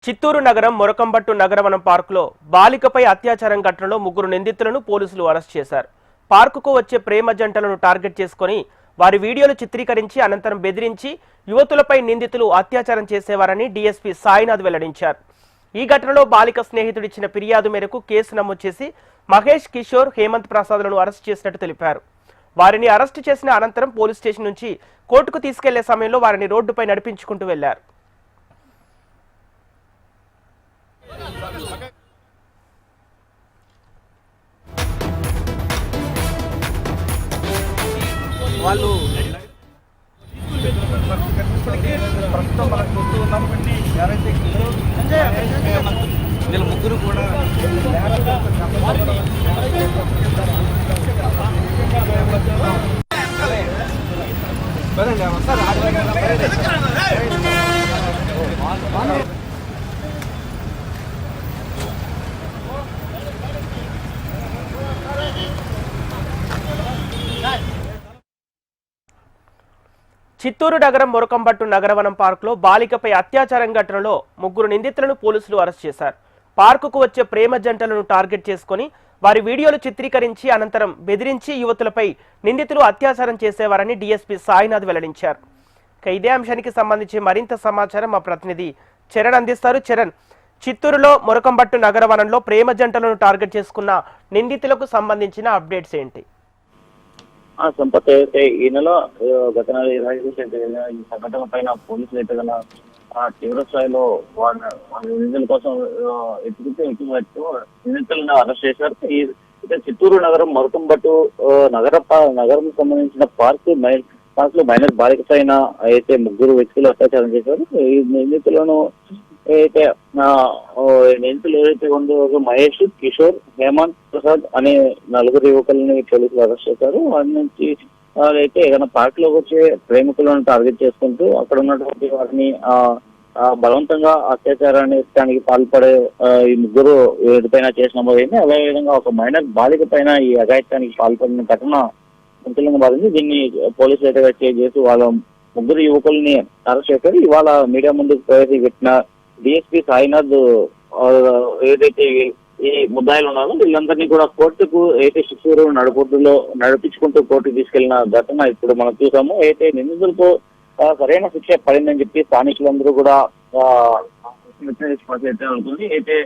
చిత్తూరు నగరం మొరకంబట్టు నగరవనం పార్కులో బాలికపై అత్యాచారం ఘటనలో 3 నిందితులను పోలీసులు అరెస్ట్ చేశారు. పార్కుకు వచ్చే ప్రేమ జంటలను టార్గెట్ చేసుకుని వారి వీడియోలు చిత్రీకరించి అనంతరం బెదిరించి యువతులపై నిందితులు అత్యాచారం చేసేవారని డీఎస్పీ సాయినాథ్ వెల్లడించారు. ఈ ఘటనలో బాలిక స్నేహితుడిచ్చిన ఫిర్యాదు మేరకు కేసు నమోదు చేసి మహేష్, కిషోర్, హేమంత్ ప్రసాద్లను అరెస్ట్ చేసినట్టు తెలిపారు. వారిని అరెస్టు చేసిన అనంతరం పోలీస్ స్టేషన్ నుంచి కోర్టుకు తీసుకెళ్లే సమయంలో వారిని రోడ్డుపై నడిపించుకుంటూ వెళ్లారు. వాళ్ళు ప్రస్తుతం మనకు చూస్తూ ఉన్నాం. ఎవరైతే వీళ్ళ ముగ్గురు కూడా చిత్తూరు నగరం మొరకంబట్టు నగరవనం పార్కులో బాలికపై అత్యాచారం ఘటనలో 3 నిందితులను పోలీసులు అరెస్ట్ చేశారు. పార్కుకు వచ్చే ప్రేమ జంటలను టార్గెట్ చేసుకుని వారి వీడియోలు చిత్రీకరించి అనంతరం బెదిరించి యువతులపై నిందితులు అత్యాచారం చేసేవారని డీఎస్పీ సాయినాథ్ వెల్లడించారు. ఇదే అంశానికి సంబంధించి మరింత సమాచారం మా ప్రతినిధి చరణ్ అందిస్తారు. చరణ్, చిత్తూరులో మొరకంబట్టు నగరవనంలో ప్రేమ జంటలను టార్గెట్ చేసుకున్న నిందితులకు సంబంధించిన అప్డేట్స్ ఏంటి? సంపత్ అయితే ఈ నెల గత నెల 25 ఈ సంఘటన పైన పోలీసులు అయితే గల తీవ్ర స్థాయిలో వాళ్ళ నిందితుల కోసం ఎత్తుకుంటూ నిందితులను అరెస్ట్ చేశారు. అయితే చిత్తూరు నగరం మొరకంబట్టు నగరం సంబంధించిన పార్క్ లో మైనర్ బాలిక పైన అయితే 3 వ్యక్తులు అత్యాచారం చేశారు. ఈ నిందితులను అయితే నిందితులు ఏదైతే ఉందో మహేష్, కిషోర్, హేమంత్ ప్రసాద్ అనే 4 యువకులని పోలీసులు అరెస్ట్ చేశారు. వారి నుంచి అయితే ఏదైనా పార్క్ లోకి వచ్చే ప్రేమికులను టార్గెట్ చేసుకుంటూ అక్కడ ఉన్నటువంటి వారిని బలవంతంగా అత్యాచారానికి పాల్పడే ఈ 3 ఎవరిపైన కేసు నమోదైంది. అదేవిధంగా ఒక మైనర్ బాలిక పైన ఈ అఘాయిత్యానికి పాల్పడిన ఘటన సంచలనంగా మారింది. దీన్ని పోలీసులు అయితే చేసి వాళ్ళ 3 యువకుల్ని అరెస్ట్ చేశారు. ఇవాళ మీడియా ముందుకు ప్రవేశపెట్టిన డిఎస్పీ సాయినాథ్ ఏదైతే ఈ ముద్దాయిలు ఉన్నారో వీళ్ళందరినీ కూడా కోర్టుకు అయితే చిత్తూరు నడుపుడులో నడిపించుకుంటూ కోర్టుకు తీసుకెళ్లిన ఘటన ఇప్పుడు మనం చూసాము. అయితే నిందితులకు సరైన శిక్ష పడిందని చెప్పి స్థానికులందరూ కూడా అయితే అనుకుంది. అయితే